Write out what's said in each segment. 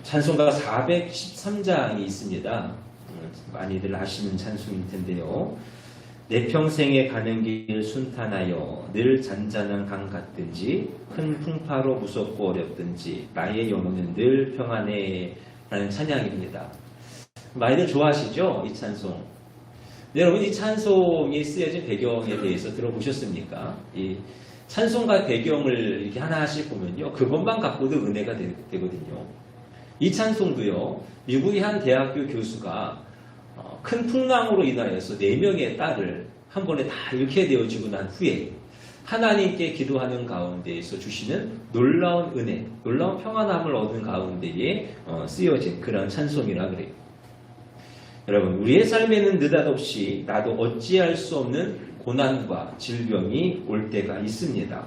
찬송가 413장이 있습니다. 많이들 아시는 찬송일 텐데요. 내 평생에 가는 길 순탄하여 늘 잔잔한 강 같든지 큰 풍파로 무섭고 어렵든지 나의 영혼은 늘 평안해 라는 찬양입니다. 많이들 좋아하시죠? 이 찬송. 네, 여러분 이 찬송이 쓰여진 배경에 대해서 들어보셨습니까? 이 찬송가 배경을 이렇게 하나씩 보면요. 그것만 갖고도 은혜가 되거든요. 이 찬송도요. 미국의 한 대학교 교수가 큰 풍랑으로 인하여서 4명의 딸을 한 번에 다 잃게 되어지고 난 후에 하나님께 기도하는 가운데에서 주시는 놀라운 은혜, 놀라운 평안함을 얻은 가운데에 쓰여진 그런 찬송이라 그래요. 여러분, 우리의 삶에는 느닷없이 나도 어찌할 수 없는 고난과 질병이 올 때가 있습니다.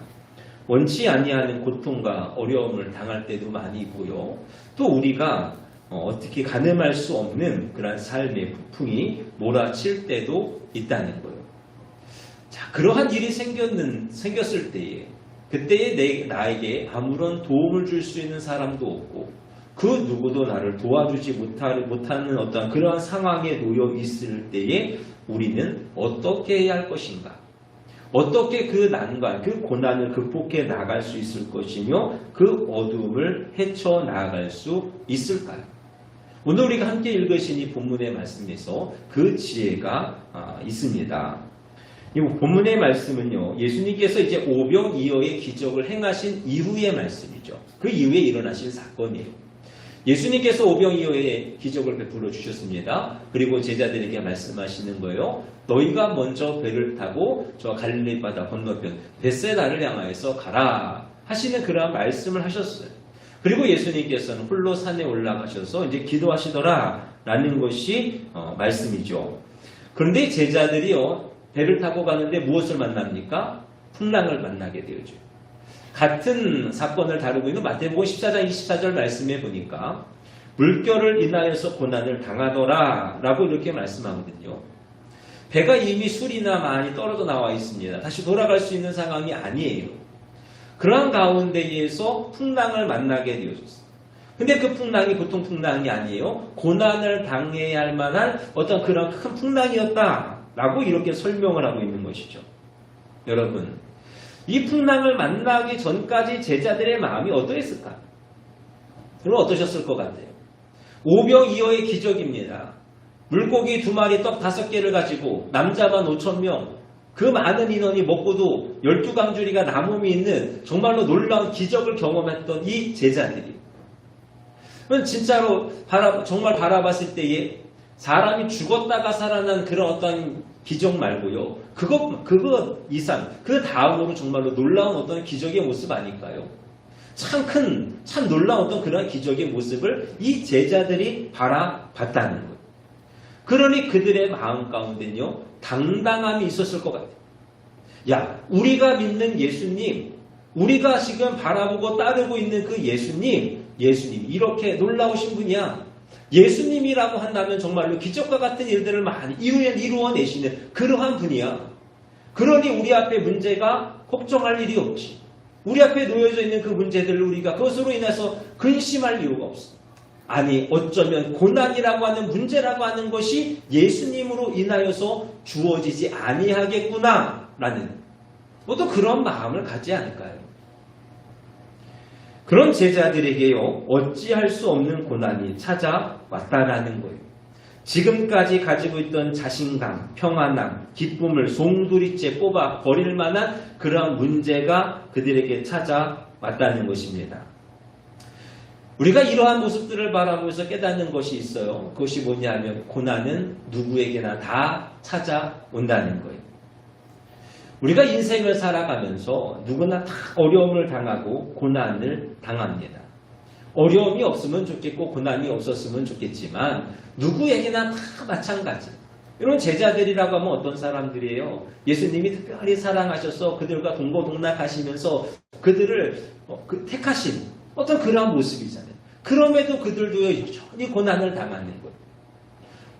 원치 아니하는 고통과 어려움을 당할 때도 많이 있고요. 또 우리가 어떻게 가늠할 수 없는 그런 삶의 부풍이 몰아칠 때도 있다는 거예요. 자, 그러한 일이 생겼을 때에 그때에 나에게 아무런 도움을 줄 수 있는 사람도 없고 그 누구도 나를 도와주지 못하는 어떤 그러한 상황에 놓여 있을 때에 우리는 어떻게 해야 할 것인가? 어떻게 그 난관, 그 고난을 극복해 나갈 수 있을 것이며 그 어둠을 헤쳐나갈 수 있을까요? 오늘 우리가 함께 읽으신 이 본문의 말씀에서 그 지혜가 있습니다. 이 본문의 말씀은요, 예수님께서 이제 오병이어의 기적을 행하신 이후의 말씀이죠. 그 이후에 일어나신 사건이에요. 예수님께서 오병이어의 기적을 베풀어 주셨습니다. 그리고 제자들에게 말씀하시는 거예요. 너희가 먼저 배를 타고 저 갈릴리 바다 건너편 벳세다를 향하여서 가라 하시는 그런 말씀을 하셨어요. 그리고 예수님께서는 홀로 산에 올라가셔서 이제 기도하시더라 라는 것이 말씀이죠. 그런데 제자들이요, 배를 타고 가는데 무엇을 만납니까? 풍랑을 만나게 되어죠. 같은 사건을 다루고 있는 마태복음 14장 24절 말씀에 보니까 물결을 인하여서 고난을 당하더라 라고 이렇게 말씀하거든요. 배가 이미 술이나 많이 떨어져 나와 있습니다. 다시 돌아갈 수 있는 상황이 아니에요. 그러한 가운데에서 풍랑을 만나게 되어졌어요. 근데 그 풍랑이 보통 풍랑이 아니에요. 고난을 당해야 할 만한 어떤 그런 큰 풍랑이었다라고 이렇게 설명을 하고 있는 것이죠. 여러분, 이 풍랑을 만나기 전까지 제자들의 마음이 어떠했을까? 여러분 어떠셨을 것 같아요? 오병이어의 기적입니다. 물고기 2마리 떡 5개를 가지고 남자만 5,000명, 그 많은 인원이 먹고도 12강줄이가 남음이 있는 정말로 놀라운 기적을 경험했던 이 제자들이 진짜로 정말 바라봤을 때에 사람이 죽었다가 살아난 그런 어떤 기적 말고요. 그거 이상, 그 다음으로 정말로 놀라운 어떤 기적의 모습 아닐까요? 참 놀라운 어떤 그런 기적의 모습을 이 제자들이 바라봤다는 거예요. 그러니 그들의 마음 가운데는요, 당당함이 있었을 것 같아요. 야, 우리가 믿는 예수님, 우리가 지금 바라보고 따르고 있는 그 예수님 이렇게 놀라우신 분이야. 예수님이라고 한다면 정말로 기적과 같은 일들을 많이 이루어내시는 그러한 분이야. 그러니 우리 앞에 문제가 걱정할 일이 없지. 우리 앞에 놓여져 있는 그 문제들을 우리가 그것으로 인해서 근심할 이유가 없어. 아니, 어쩌면 고난이라고 하는 문제라고 하는 것이 예수님으로 인하여서 주어지지 아니하겠구나 라는 모두 그런 마음을 갖지 않을까요? 그런 제자들에게요, 어찌할 수 없는 고난이 찾아왔다라는 거예요. 지금까지 가지고 있던 자신감, 평안함, 기쁨을 송두리째 뽑아 버릴 만한 그런 문제가 그들에게 찾아왔다는 것입니다. 우리가 이러한 모습들을 바라보면서 깨닫는 것이 있어요. 그것이 뭐냐면 고난은 누구에게나 다 찾아온다는 거예요. 우리가 인생을 살아가면서 누구나 다 어려움을 당하고 고난을 당합니다. 어려움이 없으면 좋겠고 고난이 없었으면 좋겠지만 누구에게나 다 마찬가지. 이런 제자들이라고 하면 어떤 사람들이에요? 예수님이 특별히 사랑하셔서 그들과 동고동락하시면서 그들을 택하신 어떤 그러한 모습이잖아요. 그럼에도 그들도 여전히 고난을 당하는 거예요.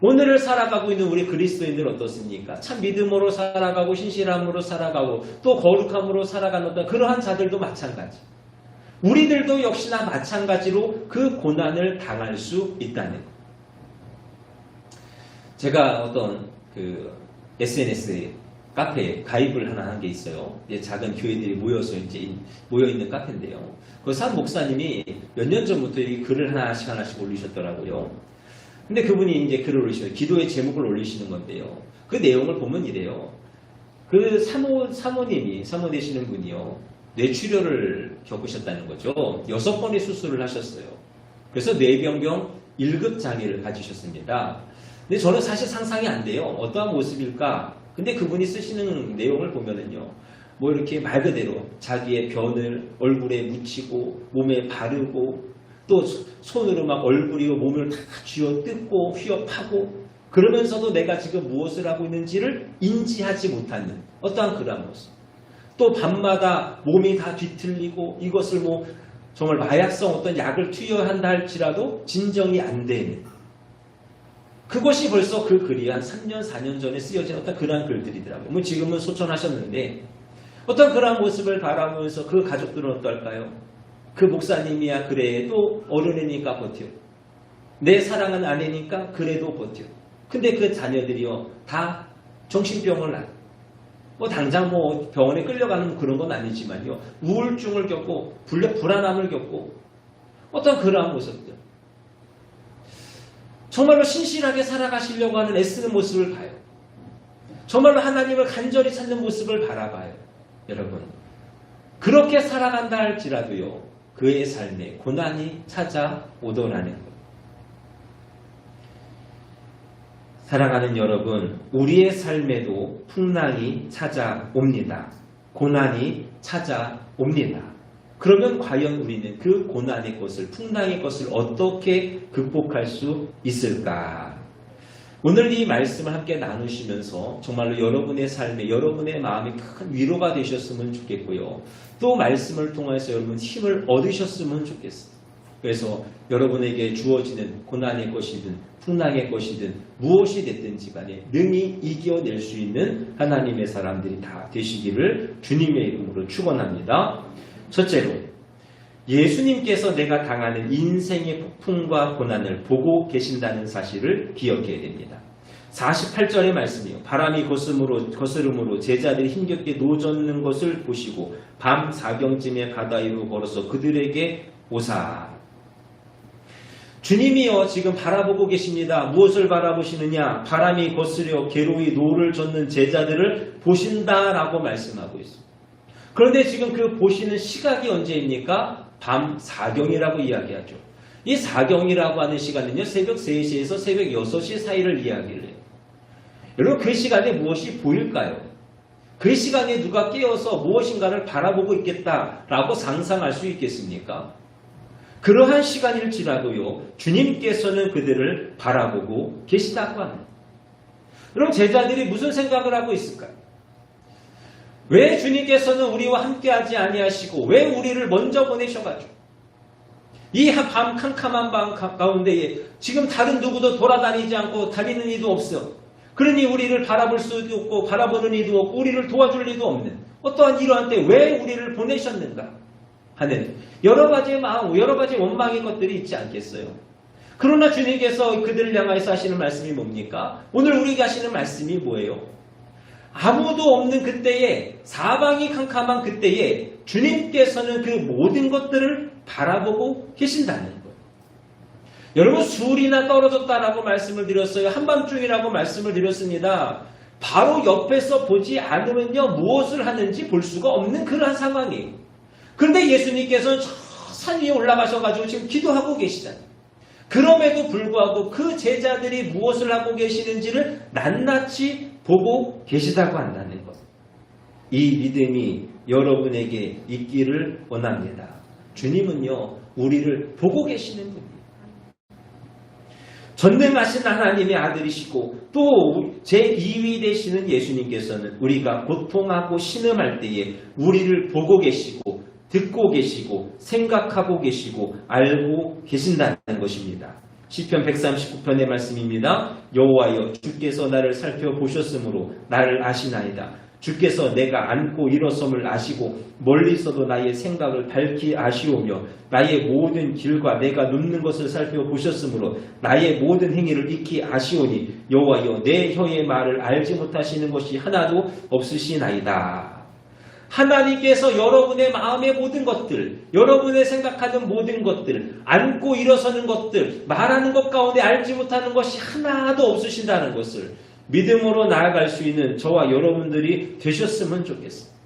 오늘을 살아가고 있는 우리 그리스도인들은 어떻습니까? 참 믿음으로 살아가고 신실함으로 살아가고 또 거룩함으로 살아가는 어떤 그러한 자들도 마찬가지. 우리들도 역시나 마찬가지로 그 고난을 당할 수 있다는 것. 제가 어떤 그 SNS 카페에 가입을 하나 한 게 있어요. 작은 교회들이 모여서 이제 모여있는 카페인데요. 그 산 목사님이 몇 년 전부터 이 글을 하나씩 올리셨더라고요. 근데 그분이 이제 글을 올리셔요. 기도의 제목을 올리시는 건데요. 그 내용을 보면 이래요. 그 사모 되시는 분이요. 뇌출혈을 겪으셨다는 거죠. 6번의 수술을 하셨어요. 그래서 뇌병경 1급 장애를 가지셨습니다. 근데 저는 사실 상상이 안 돼요. 어떠한 모습일까? 근데 그분이 쓰시는 내용을 보면은요. 뭐 이렇게 말 그대로 자기의 변을 얼굴에 묻히고 몸에 바르고 또 손으로 막 얼굴이고 몸을 다 쥐어 뜯고 휘어파고 그러면서도 내가 지금 무엇을 하고 있는지를 인지하지 못하는 어떠한 그런 모습. 또 밤마다 몸이 다 뒤틀리고 이것을 뭐 정말 마약성 어떤 약을 투여한다 할지라도 진정이 안 되는 그것이 벌써 그 글이 한 3년, 4년 전에 쓰여진 어떤 그러한 글들이더라고요. 뭐 지금은 소천하셨는데 어떤 그러한 모습을 바라보면서 그 가족들은 어떨까요? 그 목사님이야 그래도 어른이니까 버텨. 내 사랑하는 아내니까 그래도 버텨. 근데 그 자녀들이요 다 정신병을 나. 뭐 당장 뭐 병원에 끌려가는 그런 건 아니지만요. 우울증을 겪고 불안함을 겪고 어떤 그러한 모습들. 정말로 신실하게 살아가시려고 하는 애쓰는 모습을 봐요. 정말로 하나님을 간절히 찾는 모습을 바라봐요. 여러분 그렇게 살아간다 할지라도요. 그의 삶에 고난이 찾아오더라는 것. 사랑하는 여러분, 우리의 삶에도 풍랑이 찾아옵니다. 고난이 찾아옵니다. 그러면 과연 우리는 그 고난의 것을, 풍랑의 것을 어떻게 극복할 수 있을까? 오늘 이 말씀을 함께 나누시면서 정말로 여러분의 삶에, 여러분의 마음이 큰 위로가 되셨으면 좋겠고요. 또 말씀을 통해서 여러분 힘을 얻으셨으면 좋겠습니다. 그래서 여러분에게 주어지는 고난의 것이든 풍랑의 것이든 무엇이 됐든지 간에 능히 이겨낼 수 있는 하나님의 사람들이 다 되시기를 주님의 이름으로 축원합니다. 첫째로 예수님께서 내가 당하는 인생의 폭풍과 고난을 보고 계신다는 사실을 기억해야 됩니다. 48절의 말씀이요. 바람이 거스름으로 제자들이 힘겹게 노젓는 것을 보시고 밤 4경쯤에 바다 위로 걸어서 그들에게 오사. 주님이요 지금 바라보고 계십니다. 무엇을 바라보시느냐? 바람이 거스려 괴로이 노를 젓는 제자들을 보신다라고 말씀하고 있습니다. 그런데 지금 그 보시는 시각이 언제입니까? 밤 4경이라고 이야기하죠. 이 4경이라고 하는 시간은요. 새벽 3시에서 새벽 6시 사이를 이야기를 해요. 여러분 그 시간에 무엇이 보일까요? 그 시간에 누가 깨어서 무엇인가를 바라보고 있겠다라고 상상할 수 있겠습니까? 그러한 시간일지라도요. 주님께서는 그들을 바라보고 계시다고 합니다. 그럼 제자들이 무슨 생각을 하고 있을까요? 왜 주님께서는 우리와 함께하지 아니하시고 왜 우리를 먼저 보내셔가지고 이 밤 캄캄한 밤 가운데에 지금 다른 누구도 돌아다니지 않고 다니는 이도 없어. 그러니 우리를 바라볼 수도 없고 바라보는 이도 없고 우리를 도와줄 이도 없는 어떠한 이러한 때 왜 우리를 보내셨는가 하는 여러 가지의 마음, 여러 가지 원망의 것들이 있지 않겠어요. 그러나 주님께서 그들을 향해서 하시는 말씀이 뭡니까? 오늘 우리가 하시는 말씀이 뭐예요? 아무도 없는 그때에 사방이 캄캄한 그때에 주님께서는 그 모든 것들을 바라보고 계신다는 거예요. 여러분 술이나 떨어졌다라고 말씀을 드렸어요. 한밤중이라고 말씀을 드렸습니다. 바로 옆에서 보지 않으면요 무엇을 하는지 볼 수가 없는 그러한 상황이에요. 그런데 예수님께서는 저 산 위에 올라가셔가지고 지금 기도하고 계시잖아요. 그럼에도 불구하고 그 제자들이 무엇을 하고 계시는지를 낱낱이 보고 계시다고 한다는 것. 이 믿음이 여러분에게 있기를 원합니다. 주님은요 우리를 보고 계시는 분이에요. 전능하신 하나님의 아들이시고 또 제2위 되시는 예수님께서는 우리가 고통하고 신음할 때에 우리를 보고 계시고 듣고 계시고 생각하고 계시고 알고 계신다는 것입니다. 시편 139편의 말씀입니다. 여호와여 주께서 나를 살펴보셨으므로 나를 아시나이다. 주께서 내가 앉고 일어섬을 아시고 멀리서도 나의 생각을 밝히 아시오며 나의 모든 길과 내가 눕는 것을 살펴보셨으므로 나의 모든 행위를 익히 아시오니 여호와여 내 혀의 말을 알지 못하시는 것이 하나도 없으시나이다. 하나님께서 여러분의 마음의 모든 것들, 여러분의 생각하는 모든 것들, 앉고 일어서는 것들, 말하는 것 가운데 알지 못하는 것이 하나도 없으신다는 것을 믿음으로 나아갈 수 있는 저와 여러분들이 되셨으면 좋겠습니다.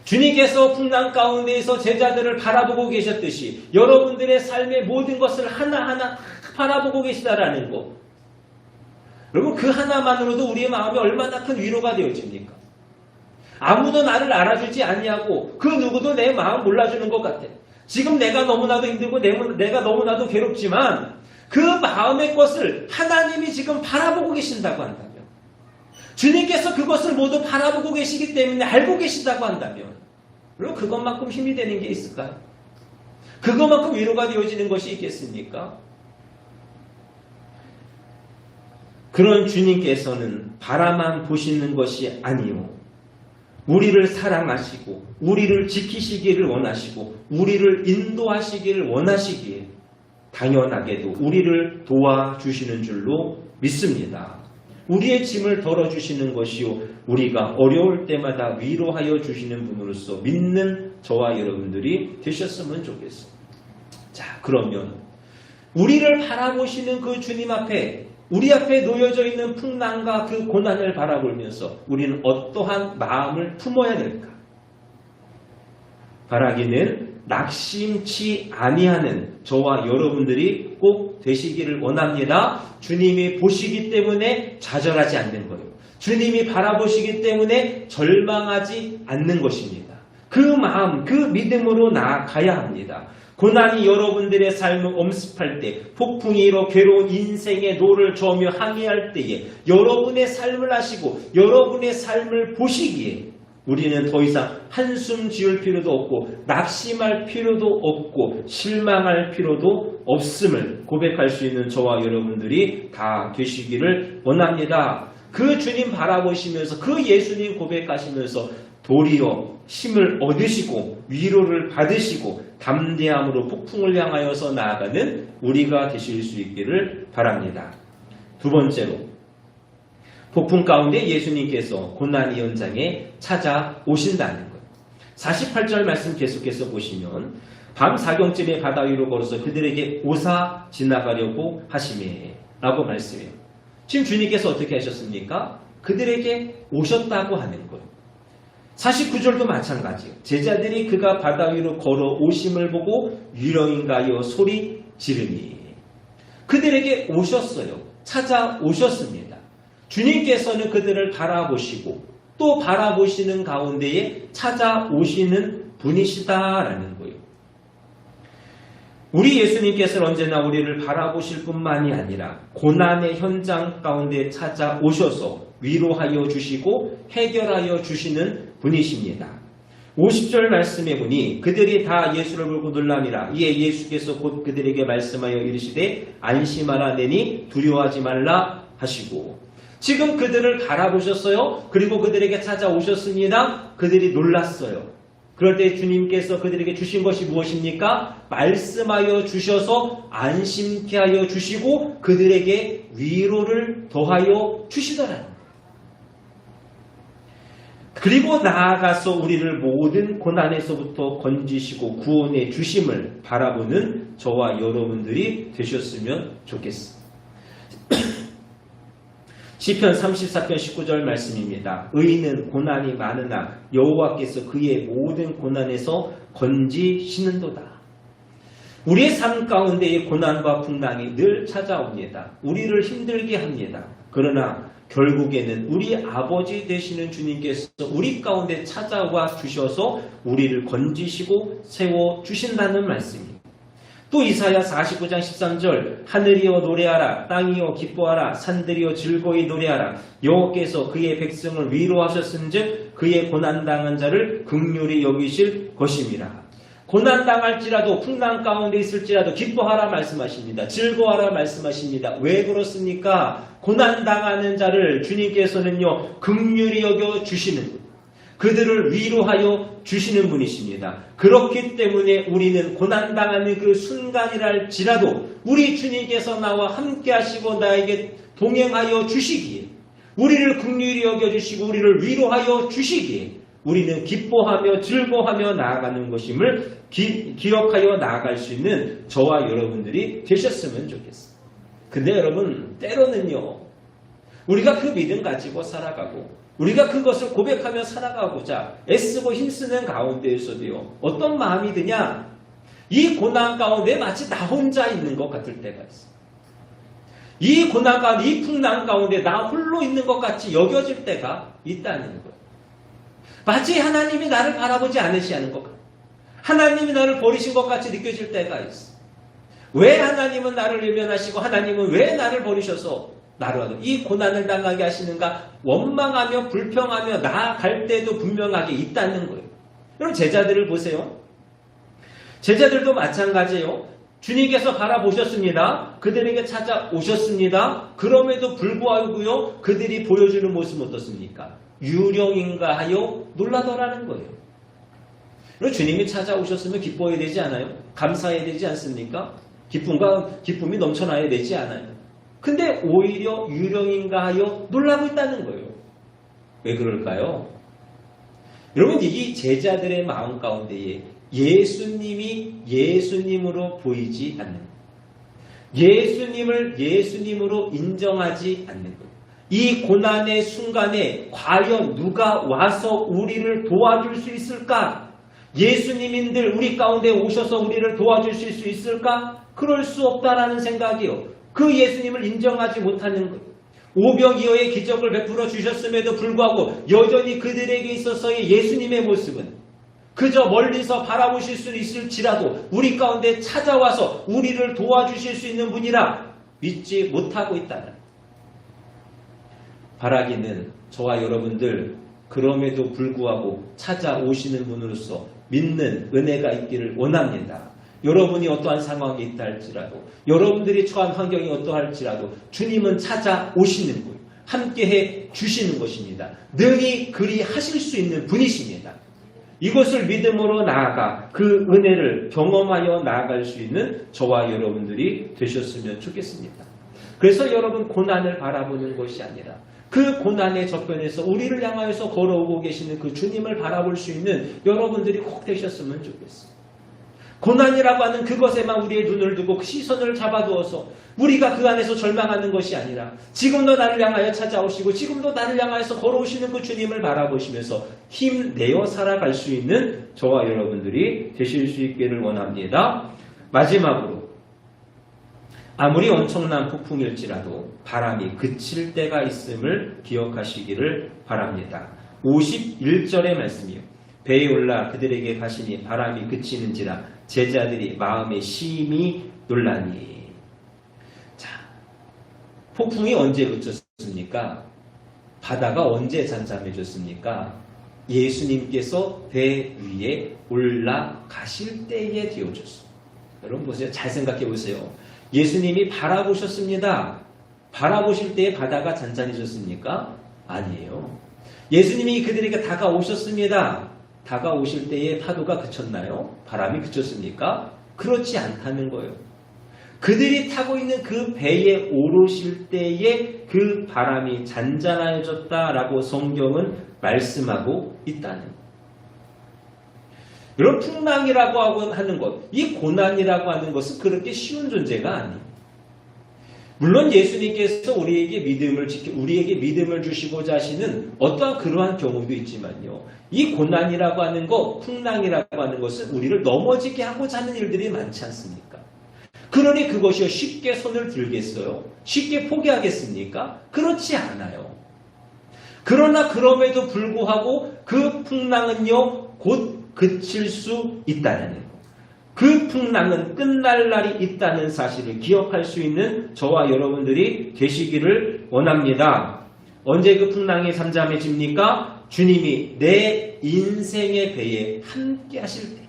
주님께서 풍랑 가운데에서 제자들을 바라보고 계셨듯이 여러분들의 삶의 모든 것을 하나하나 바라보고 계시다라는 것. 여러분 그 하나만으로도 우리의 마음이 얼마나 큰 위로가 되어집니까? 아무도 나를 알아주지 아니하고 그 누구도 내 마음 몰라주는 것 같아. 지금 내가 너무나도 힘들고 내가 너무나도 괴롭지만 그 마음의 것을 하나님이 지금 바라보고 계신다고 한다면, 주님께서 그것을 모두 바라보고 계시기 때문에 알고 계신다고 한다면, 그럼 그것만큼 힘이 되는 게 있을까요? 그것만큼 위로가 되어지는 것이 있겠습니까? 그런 주님께서는 바라만 보시는 것이 아니요, 우리를 사랑하시고 우리를 지키시기를 원하시고 우리를 인도하시기를 원하시기에 당연하게도 우리를 도와주시는 줄로 믿습니다. 우리의 짐을 덜어주시는 것이요 우리가 어려울 때마다 위로하여 주시는 분으로서 믿는 저와 여러분들이 되셨으면 좋겠습니다. 자, 그러면 우리를 바라보시는 그 주님 앞에, 우리 앞에 놓여져 있는 풍랑과 그 고난을 바라보면서 우리는 어떠한 마음을 품어야 될까? 바라기는 낙심치 아니하는 저와 여러분들이 꼭 되시기를 원합니다. 주님이 보시기 때문에 좌절하지 않는 거예요. 주님이 바라보시기 때문에 절망하지 않는 것입니다. 그 마음, 그 믿음으로 나아가야 합니다. 고난이 여러분들의 삶을 엄습할 때, 폭풍이 일어 괴로운 인생의 노를 저으며 항해할 때에 여러분의 삶을 아시고 여러분의 삶을 보시기에 우리는 더 이상 한숨 지을 필요도 없고 낙심할 필요도 없고 실망할 필요도 없음을 고백할 수 있는 저와 여러분들이 다 되시기를 원합니다. 그 주님 바라보시면서 그 예수님 고백하시면서 도리어 힘을 얻으시고 위로를 받으시고 담대함으로 폭풍을 향하여서 나아가는 우리가 되실 수 있기를 바랍니다. 두 번째로, 폭풍 가운데 예수님께서 고난의 현장에 찾아오신다는 것. 48절 말씀 계속해서 보시면 밤 사경쯤에 바다 위로 걸어서 그들에게 오사 지나가려고 하시매 라고 말씀해요. 지금 주님께서 어떻게 하셨습니까? 그들에게 오셨다고 하는 거예요. 49절도 마찬가지예요. 제자들이 그가 바다 위로 걸어 오심을 보고 유령인가요 소리 지르니. 그들에게 오셨어요. 찾아오셨습니다. 주님께서는 그들을 바라보시고 또 바라보시는 가운데에 찾아오시는 분이시다라는 거예요. 우리 예수님께서는 언제나 우리를 바라보실 뿐만이 아니라 고난의 현장 가운데 찾아오셔서 위로하여 주시고 해결하여 주시는 분이십니다. 50절 말씀해 보니 그들이 다 예수를 보고 놀라니라. 이에 예수께서 곧 그들에게 말씀하여 이르시되 안심하라 내니 두려워하지 말라 하시고, 지금 그들을 바라보셨어요. 그리고 그들에게 찾아오셨습니다. 그들이 놀랐어요. 그럴 때 주님께서 그들에게 주신 것이 무엇입니까? 말씀하여 주셔서 안심케 하여 주시고 그들에게 위로를 더하여 주시더라는 거예요. 그리고 나아가서 우리를 모든 고난에서부터 건지시고 구원해 주심을 바라보는 저와 여러분들이 되셨으면 좋겠습니다. 시편 34편 19절 말씀입니다. 의인은 고난이 많으나 여호와께서 그의 모든 고난에서 건지시는도다. 우리의 삶 가운데의 고난과 풍랑이 늘 찾아옵니다. 우리를 힘들게 합니다. 그러나 결국에는 우리 아버지 되시는 주님께서 우리 가운데 찾아와 주셔서 우리를 건지시고 세워주신다는 말씀입니다. 또 이사야 49장 13절 하늘이여 노래하라 땅이여 기뻐하라 산들이여 즐거이 노래하라 여호와께서 그의 백성을 위로하셨은즉 그의 고난당한 자를 긍휼히 여기실 것임이라. 고난당할지라도 풍랑 가운데 있을지라도 기뻐하라 말씀하십니다. 즐거워하라 말씀하십니다. 왜 그렇습니까? 고난당하는 자를 주님께서는요, 긍휼히 여겨 주시는 분, 그들을 위로하여 주시는 분이십니다. 그렇기 때문에 우리는 고난당하는 그 순간이랄지라도 우리 주님께서 나와 함께 하시고 나에게 동행하여 주시기에, 우리를 긍휼히 여겨주시고 우리를 위로하여 주시기에 우리는 기뻐하며 즐거워하며 나아가는 것임을 기억하여 나아갈 수 있는 저와 여러분들이 되셨으면 좋겠습니다. 근데 여러분, 때로는요, 우리가 그 믿음 가지고 살아가고 우리가 그것을 고백하며 살아가고자 애쓰고 힘쓰는 가운데에서도요, 어떤 마음이 드냐? 이 고난 가운데 마치 나 혼자 있는 것 같을 때가 있어요. 이 고난 가운데, 이 풍랑 가운데 나 홀로 있는 것 같이 여겨질 때가 있다는 거예요. 마치 하나님이 나를 바라보지 않으시는 것 같아요. 하나님이 나를 버리신 것 같이 느껴질 때가 있어요. 왜 하나님은 나를 외면하시고 하나님은 왜 나를 버리셔서 나를 이 고난을 당하게 하시는가 원망하며 불평하며 나아갈 때도 분명하게 있다는 거예요. 여러분, 제자들을 보세요. 제자들도 마찬가지예요. 주님께서 바라보셨습니다. 그들에게 찾아오셨습니다. 그럼에도 불구하고요, 그들이 보여주는 모습은 어떻습니까? 유령인가 하여 놀라더라는 거예요. 그리고 주님이 찾아오셨으면 기뻐해야 되지 않아요? 감사해야 되지 않습니까? 기쁨이 넘쳐나야 되지 않아요? 근데 오히려 유령인가 하여 놀라고 있다는 거예요. 왜 그럴까요? 여러분, 이 제자들의 마음 가운데에 예수님이 예수님으로 보이지 않는 것, 예수님을 예수님으로 인정하지 않는 것, 이 고난의 순간에 과연 누가 와서 우리를 도와줄 수 있을까? 예수님인들 우리 가운데 오셔서 우리를 도와줄 수 있을까? 그럴 수 없다라는 생각이요. 그 예수님을 인정하지 못하는 것. 오병이어의 기적을 베풀어 주셨음에도 불구하고 여전히 그들에게 있어서의 예수님의 모습은 그저 멀리서 바라보실 수 있을지라도 우리 가운데 찾아와서 우리를 도와주실 수 있는 분이라 믿지 못하고 있다는. 바라기는 저와 여러분들 그럼에도 불구하고 찾아오시는 분으로서 믿는 은혜가 있기를 원합니다. 여러분이 어떠한 상황에 있다 할지라도, 여러분들이 처한 환경이 어떠할지라도 주님은 찾아오시는 분, 함께해 주시는 것입니다. 능히 그리 하실 수 있는 분이십니다. 이것을 믿음으로 나아가 그 은혜를 경험하여 나아갈 수 있는 저와 여러분들이 되셨으면 좋겠습니다. 그래서 여러분, 고난을 바라보는 것이 아니라 그 고난의 저편에서 우리를 향하여서 걸어오고 계시는 그 주님을 바라볼 수 있는 여러분들이 꼭 되셨으면 좋겠습니다. 고난이라고 하는 그것에만 우리의 눈을 두고 그 시선을 잡아두어서 우리가 그 안에서 절망하는 것이 아니라 지금도 나를 향하여 찾아오시고 지금도 나를 향하여서 걸어오시는 그 주님을 바라보시면서 힘내어 살아갈 수 있는 저와 여러분들이 되실 수 있기를 원합니다. 마지막으로, 아무리 엄청난 폭풍일지라도 바람이 그칠 때가 있음을 기억하시기를 바랍니다. 51절의 말씀이요. 배에 올라 그들에게 가시니 바람이 그치는지라 제자들이 마음에 심히 놀라니. 자, 폭풍이 언제 그쳤습니까? 바다가 언제 잠잠해졌습니까? 예수님께서 배 위에 올라가실 때에 되어졌습니다. 여러분 보세요. 잘 생각해 보세요. 예수님이 바라보셨습니다. 바라보실 때에 바다가 잔잔해졌습니까? 아니에요. 예수님이 그들에게 다가오셨습니다. 다가오실 때에 파도가 그쳤나요? 바람이 그쳤습니까? 그렇지 않다는 거예요. 그들이 타고 있는 그 배에 오르실 때에 그 바람이 잔잔해졌다라고 성경은 말씀하고 있다는 거예요. 이런 풍랑이라고 하는 것, 이 고난이라고 하는 것은 그렇게 쉬운 존재가 아니에요. 물론 예수님께서 우리에게 믿음을 주시고자 하시는 어떠한 그러한 경우도 있지만요. 이 고난이라고 하는 것, 풍랑이라고 하는 것은 우리를 넘어지게 하고자 하는 일들이 많지 않습니까? 그러니 그것이 쉽게 손을 들겠어요? 쉽게 포기하겠습니까? 그렇지 않아요. 그러나 그럼에도 불구하고 그 풍랑은요, 곧 그칠 수 있다는 거예요. 그 풍랑은 끝날 날이 있다는 사실을 기억할 수 있는 저와 여러분들이 되시기를 원합니다. 언제 그 풍랑이 잠잠해집니까? 주님이 내 인생의 배에 함께 하실 때.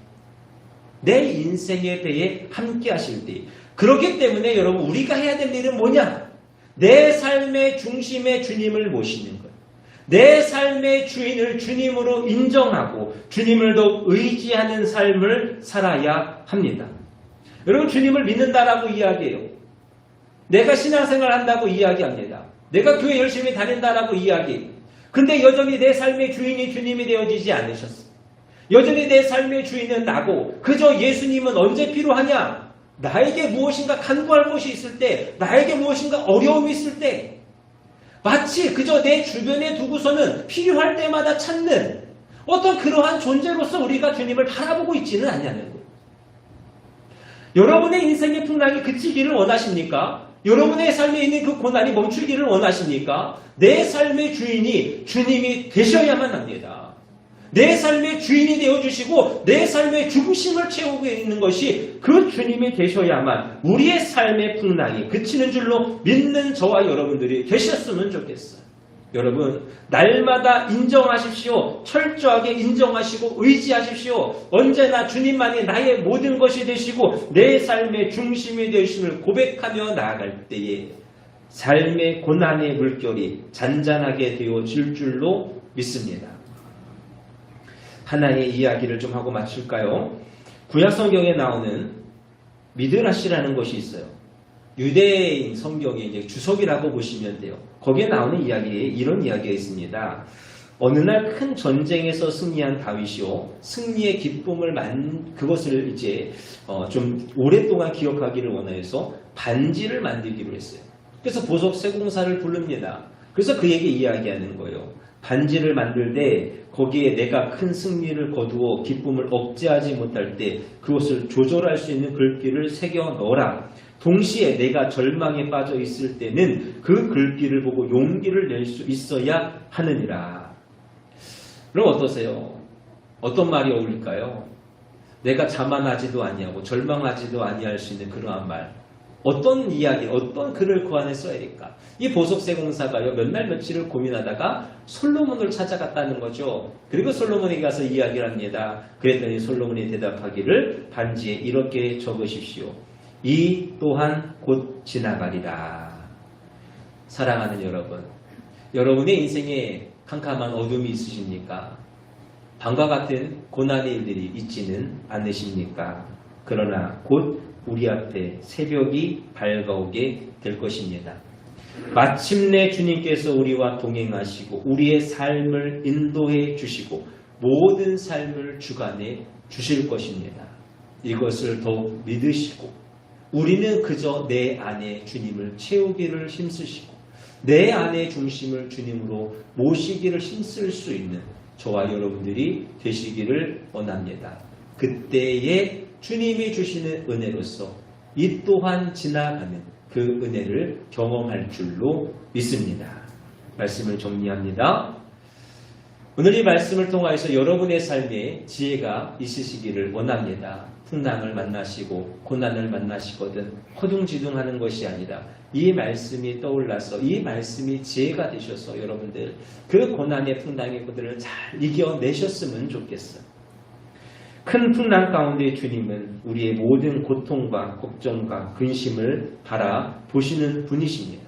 내 인생의 배에 함께 하실 때. 그렇기 때문에 여러분 우리가 해야 될 일은 뭐냐? 내 삶의 중심에 주님을 모시는 것. 내 삶의 주인을 주님으로 인정하고 주님을 더욱 의지하는 삶을 살아야 합니다. 여러분 주님을 믿는다라고 이야기해요. 내가 신앙생활 한다고 이야기합니다. 내가 교회 열심히 다닌다라고 이야기해요. 근데 여전히 내 삶의 주인이 주님이 되어지지 않으셨어요. 여전히 내 삶의 주인은 나고 그저 예수님은 언제 필요하냐? 나에게 무엇인가 간구할 것이 있을 때, 나에게 무엇인가 어려움이 있을 때, 마치 그저 내 주변에 두고서는 필요할 때마다 찾는 어떤 그러한 존재로서 우리가 주님을 바라보고 있지는 않냐는 거예요. 여러분의 인생의 풍랑이 그치기를 원하십니까? 여러분의 삶에 있는 그 고난이 멈추기를 원하십니까? 내 삶의 주인이 주님이 되셔야만 합니다. 내 삶의 주인이 되어주시고 내 삶의 중심을 채우고 있는 것이 그 주님이 되셔야만 우리의 삶의 풍랑이 그치는 줄로 믿는 저와 여러분들이 되셨으면 좋겠어요. 여러분 날마다 인정하십시오. 철저하게 인정하시고 의지하십시오. 언제나 주님만이 나의 모든 것이 되시고 내 삶의 중심이 되심을 고백하며 나아갈 때에 삶의 고난의 물결이 잔잔하게 되어질 줄로 믿습니다. 하나의 이야기를 좀 하고 마칠까요? 구약 성경에 나오는 미드라시라는 것이 있어요. 유대인 성경의 이제 주석이라고 보시면 돼요. 거기에 나오는 이야기에 이런 이야기가 있습니다. 어느 날 큰 전쟁에서 승리한 다윗이요, 승리의 기쁨을 그것을 이제 좀 오랫동안 기억하기를 원해서 반지를 만들기로 했어요. 그래서 보석 세공사를 부릅니다. 그래서 그에게 이야기하는 거예요. 반지를 만들 때 거기에 내가 큰 승리를 거두어 기쁨을 억제하지 못할 때 그것을 조절할 수 있는 글귀를 새겨 넣어라. 동시에 내가 절망에 빠져 있을 때는 그 글귀를 보고 용기를 낼 수 있어야 하느니라. 그럼 어떠세요? 어떤 말이 어울릴까요? 내가 자만하지도 아니하고 절망하지도 아니할 수 있는 그러한 말. 어떤 이야기, 어떤 글을 그 안에 써야 될까? 이 보석세공사가요, 몇 날 며칠을 고민하다가 솔로몬을 찾아갔다는 거죠. 그리고 솔로몬에게 가서 이야기를 합니다. 그랬더니 솔로몬이 대답하기를 반지에 이렇게 적으십시오. 이 또한 곧 지나가리라. 사랑하는 여러분, 여러분의 인생에 캄캄한 어둠이 있으십니까? 밤과 같은 고난의 일들이 있지는 않으십니까? 그러나 곧 우리 앞에 새벽이 밝아오게 될 것입니다. 마침내 주님께서 우리와 동행하시고 우리의 삶을 인도해 주시고 모든 삶을 주관해 주실 것입니다. 이것을 더욱 믿으시고 우리는 그저 내 안에 주님을 채우기를 힘쓰시고 내 안의 중심을 주님으로 모시기를 힘쓸 수 있는 저와 여러분들이 되시기를 원합니다. 그때에 주님이 주시는 은혜로서 이 또한 지나가는 그 은혜를 경험할 줄로 믿습니다. 말씀을 정리합니다. 오늘 이 말씀을 통하여서 여러분의 삶에 지혜가 있으시기를 원합니다. 풍랑을 만나시고 고난을 만나시거든 허둥지둥하는 것이 아니라 이 말씀이 떠올라서 이 말씀이 지혜가 되셔서 여러분들 그 고난의 풍랑의 것들을 잘 이겨내셨으면 좋겠어요. 큰 풍랑 가운데 주님은 우리의 모든 고통과 걱정과 근심을 바라보시는 분이십니다.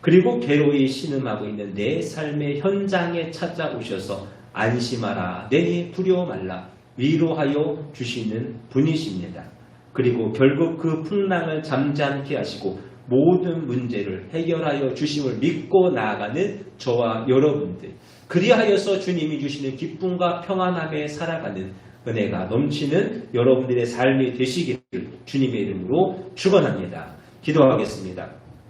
그리고 괴로이 신음하고 있는 내 삶의 현장에 찾아오셔서 안심하라, 내니 두려워 말라 위로하여 주시는 분이십니다. 그리고 결국 그 풍랑을 잠잠케 하시고 모든 문제를 해결하여 주심을 믿고 나아가는 저와 여러분들, 그리하여서 주님이 주시는 기쁨과 평안함에 살아가는 은혜가 넘치는 여러분들의 삶이 되시기를 주님의 이름으로 축원합니다. 기도하겠습니다.